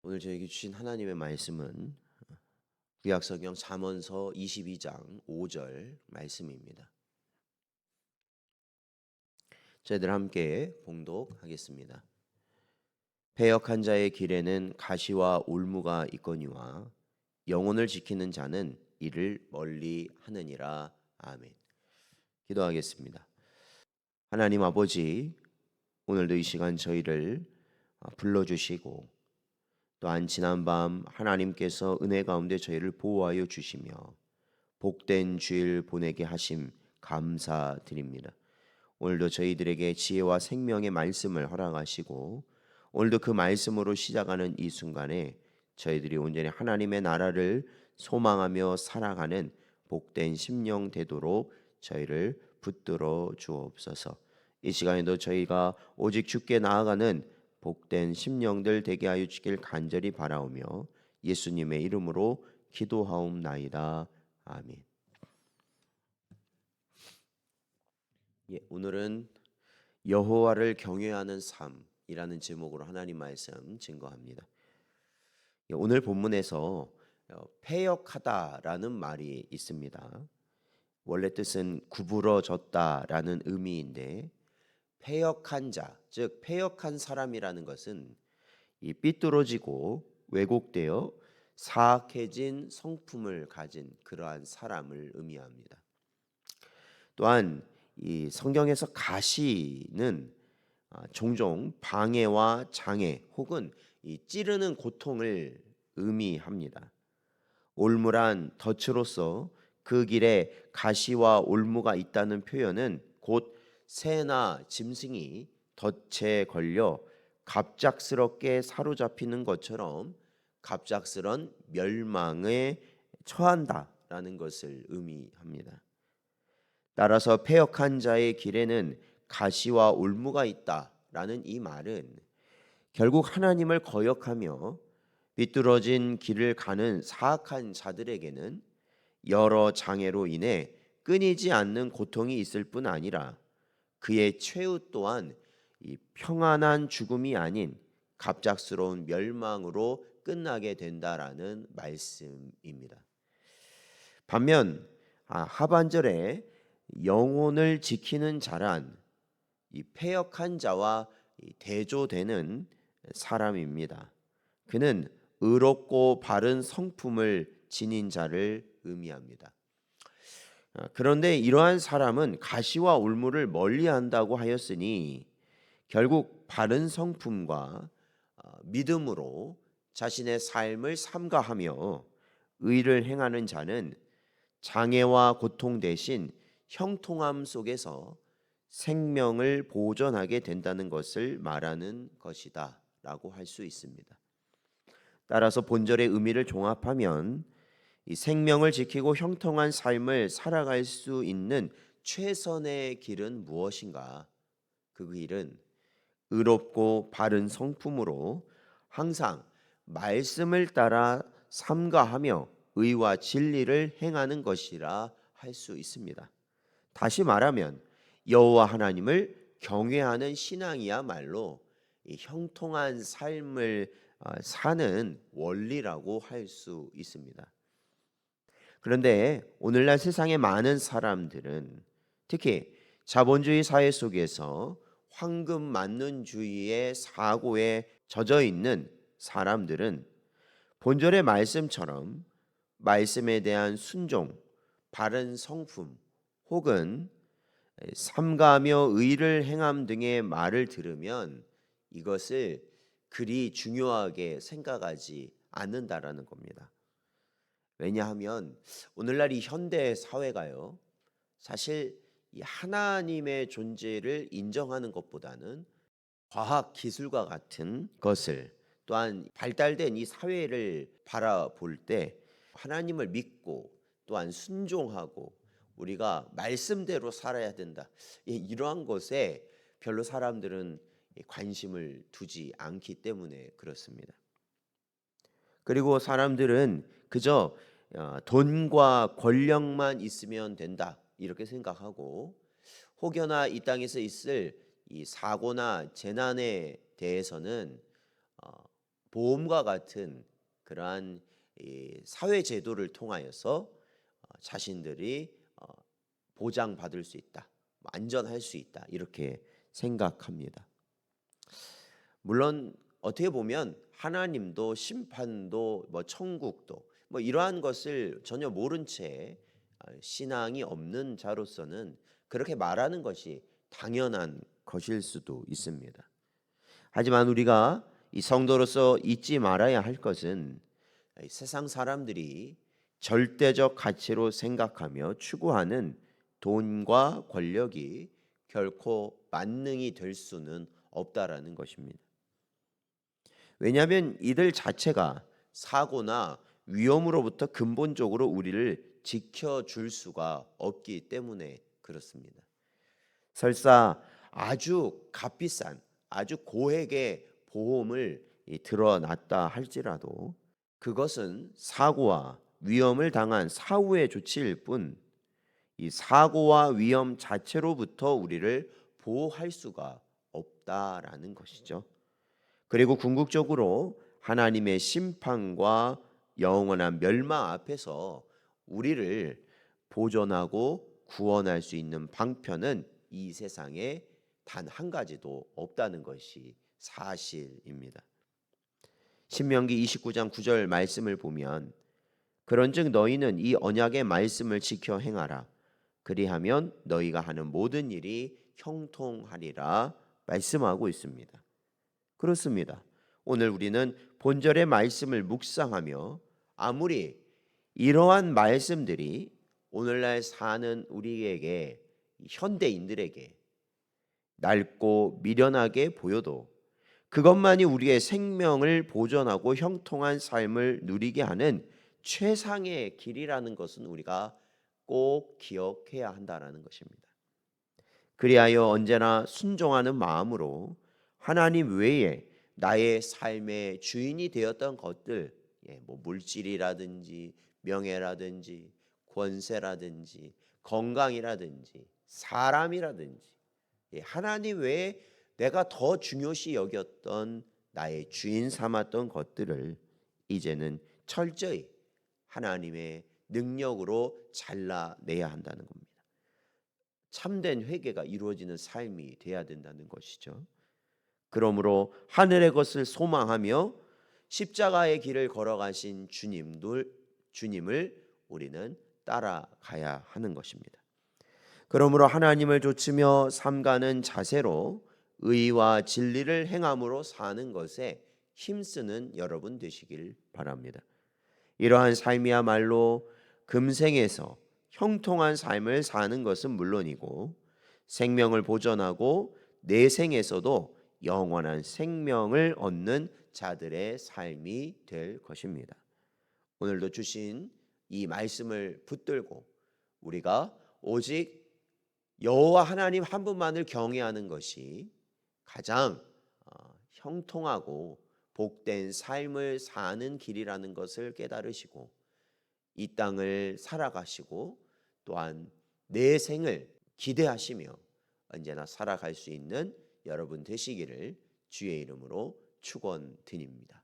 오늘 저에게 주신 하나님의 말씀은 구약성경 잠언서 22장 5절 말씀입니다. 저희들 함께 봉독하겠습니다. 패역한 자의 길에는 가시와 올무가 있거니와 영혼을 지키는 자는 이를 멀리 하느니라. 아멘. 기도하겠습니다. 하나님 아버지, 오늘도 이 시간 저희를 불러주시고 또한 지난밤 하나님께서 은혜 가운데 저희를 보호하여 주시며 복된 주일 보내게 하심 감사드립니다. 오늘도 저희들에게 지혜와 생명의 말씀을 허락하시고 오늘도 그 말씀으로 시작하는 이 순간에 저희들이 온전히 하나님의 나라를 소망하며 살아가는 복된 심령 되도록 저희를 붙들어 주옵소서. 이 시간에도 저희가 오직 주께 나아가는 복된 심령들 되게 하여 주길 간절히 바라오며 예수님의 이름으로 기도하옵나이다. 아멘. 오늘은 여호와를 경외하는 삶이라는 제목으로 하나님 말씀 증거합니다. 오늘 본문에서 패역하다라는 말이 있습니다. 원래 뜻은 구부러졌다라는 의미인데 패역한 자, 즉 패역한 사람이라는 것은 이 삐뚤어지고 왜곡되어 사악해진 성품을 가진 그러한 사람을 의미합니다. 또한 이 성경에서 가시는 종종 방해와 장애 혹은 이 찌르는 고통을 의미합니다. 올무란 덫으로서 그 길에 가시와 올무가 있다는 표현은 곧 새나 짐승이 덫에 걸려 갑작스럽게 사로잡히는 것처럼 갑작스런 멸망에 처한다라는 것을 의미합니다. 따라서 패역한 자의 길에는 가시와 올무가 있다라는 이 말은 결국 하나님을 거역하며 비뚤어진 길을 가는 사악한 자들에게는 여러 장애로 인해 끊이지 않는 고통이 있을 뿐 아니라 그의 최후 또한 이 평안한 죽음이 아닌 갑작스러운 멸망으로 끝나게 된다라는 말씀입니다. 반면 하반절에 영혼을 지키는 자란 이 패역한 자와 대조되는 사람입니다. 그는 의롭고 바른 성품을 지닌 자를 의미합니다. 그런데 이러한 사람은 가시와 올무를 멀리한다고 하였으니 결국 바른 성품과 믿음으로 자신의 삶을 삼가하며 의를 행하는 자는 장애와 고통 대신 형통함 속에서 생명을 보존하게 된다는 것을 말하는 것이다 라고 할 수 있습니다. 따라서 본절의 의미를 종합하면 이 생명을 지키고 형통한 삶을 살아갈 수 있는 최선의 길은 무엇인가? 그 길은 의롭고 바른 성품으로 항상 말씀을 따라 삼가하며 의와 진리를 행하는 것이라 할 수 있습니다. 다시 말하면 여호와 하나님을 경외하는 신앙이야말로 이 형통한 삶을 사는 원리라고 할 수 있습니다. 그런데 오늘날 세상의 많은 사람들은 특히 자본주의 사회 속에서 황금 만능주의의 사고에 젖어 있는 사람들은 본절의 말씀처럼 말씀에 대한 순종, 바른 성품 혹은 삼가하며 의를 행함 등의 말을 들으면 이것을 그리 중요하게 생각하지 않는다라는 겁니다. 왜냐하면 오늘날 이 현대 사회가요, 사실 이 하나님의 존재를 인정하는 것보다는 과학 기술과 같은 것을 또한 발달된 이 사회를 바라볼 때 하나님을 믿고 또한 순종하고 우리가 말씀대로 살아야 된다, 이러한 것에 별로 사람들은 관심을 두지 않기 때문에 그렇습니다. 그리고 사람들은 그저 돈과 권력만 있으면 된다 이렇게 생각하고 혹여나 이 땅에서 있을 이 사고나 재난에 대해서는 보험과 같은 그러한 이 사회 제도를 통하여서 자신들이 보장받을 수 있다, 안전할 수 있다 이렇게 생각합니다. 물론 어떻게 보면 하나님도 심판도 천국도 이러한 것을 전혀 모른 채 신앙이 없는 자로서는 그렇게 말하는 것이 당연한 것일 수도 있습니다. 하지만 우리가 이 성도로서 잊지 말아야 할 것은 세상 사람들이 절대적 가치로 생각하며 추구하는 돈과 권력이 결코 만능이 될 수는 없다라는 것입니다. 왜냐하면 이들 자체가 사고나 위험으로부터 근본적으로 우리를 지켜줄 수가 없기 때문에 그렇습니다. 설사 아주 값비싼 아주 고액의 보험을 들어놨다 할지라도 그것은 사고와 위험을 당한 사후의 조치일 뿐 이 사고와 위험 자체로부터 우리를 보호할 수가 없다라는 것이죠. 그리고 궁극적으로 하나님의 심판과 영원한 멸망 앞에서 우리를 보존하고 구원할 수 있는 방편은 이 세상에 단 한 가지도 없다는 것이 사실입니다. 신명기 29장 9절 말씀을 보면 그런즉 너희는 이 언약의 말씀을 지켜 행하라. 그리하면 너희가 하는 모든 일이 형통하리라 말씀하고 있습니다. 그렇습니다. 오늘 우리는 본절의 말씀을 묵상하며 아무리 이러한 말씀들이 오늘날 사는 우리에게 현대인들에게 낡고 미련하게 보여도 그것만이 우리의 생명을 보존하고 형통한 삶을 누리게 하는 최상의 길이라는 것은 우리가 꼭 기억해야 한다는 것입니다. 그리하여 언제나 순종하는 마음으로 하나님 외에 나의 삶의 주인이 되었던 것들, 물질이라든지 명예라든지 권세라든지 건강이라든지 사람이라든지 하나님 외에 내가 더 중요시 여겼던 나의 주인 삼았던 것들을 이제는 철저히 하나님의 능력으로 잘라내야 한다는 겁니다. 참된 회개가 이루어지는 삶이 돼야 된다는 것이죠. 그러므로 하늘의 것을 소망하며 십자가의 길을 걸어가신 주님을 우리는 따라가야 하는 것입니다. 그러므로 하나님을 좇으며 삼가는 자세로 의와 진리를 행함으로 사는 것에 힘쓰는 여러분 되시길 바랍니다. 이러한 삶이야말로 금생에서 형통한 삶을 사는 것은 물론이고 생명을 보존하고 내생에서도 영원한 생명을 얻는 자들의 삶이 될 것입니다. 오늘도 주신 이 말씀을 붙들고 우리가 오직 여호와 하나님 한 분만을 경외하는 것이 가장 형통하고 복된 삶을 사는 길이라는 것을 깨달으시고 이 땅을 살아가시고 또한 내 생을 기대하시며 언제나 살아갈 수 있는 여러분 되시기를 주의 이름으로 축원드립니다.